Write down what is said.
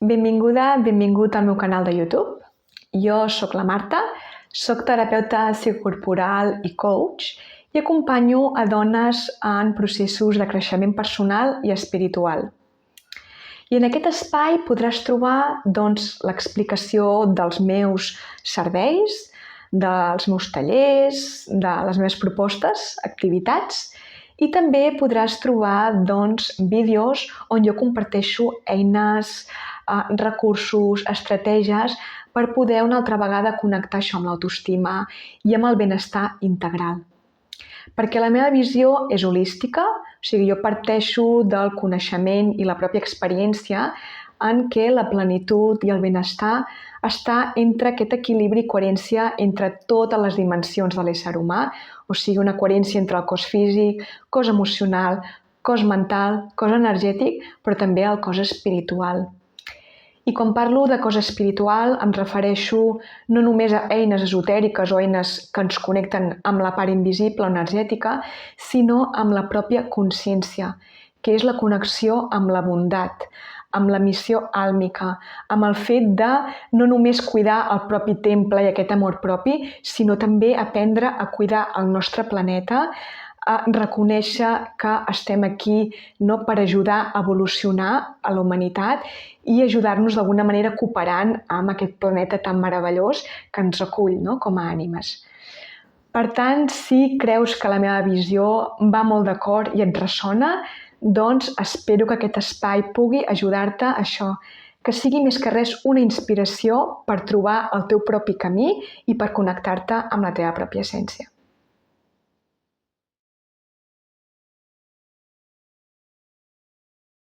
Benvinguda, benvingut al meu canal de YouTube. Jo sóc la Marta, sóc terapeuta psicocorporal i coach i acompanyo a dones en processos de creixement personal i espiritual. I en aquest espai podràs trobar l'explicació dels meus serveis, dels meus tallers, de les meves propostes, activitats, i també podràs trobar vídeos on jo comparteixo eines, recursos, estratègies per poder una altra vegada connectar això amb l'autoestima i amb el benestar integral. Perquè la meva visió és holística, o sigui, jo parteixo del coneixement i la pròpia experiència en què la plenitud i el benestar està entre aquest equilibri i coherència entre totes les dimensions de l'ésser humà, o sigui, una coherència entre el cos físic, cos emocional, cos mental, cos energètic, però també el cos espiritual. I quan parlo de cos espiritual em refereixo no només a eines esotèriques o eines que ens connecten amb la part invisible o energètica, sinó amb la pròpia consciència, que és la connexió amb la bondat, amb la missió àlmica, amb el fet de no només cuidar el propi temple i aquest amor propi, sinó també aprendre a cuidar el nostre planeta, a reconèixer que estem aquí per ajudar a evolucionar a la humanitat i ajudar-nos d'alguna manera cooperant amb aquest planeta tan meravellós que ens recull com a ànimes. Per tant, si creus que la meva visió va molt d'acord i et ressona, doncs espero que aquest espai pugui ajudar-te a això, que sigui més que res una inspiració per trobar el teu propi camí i per connectar-te amb la teva pròpia essència.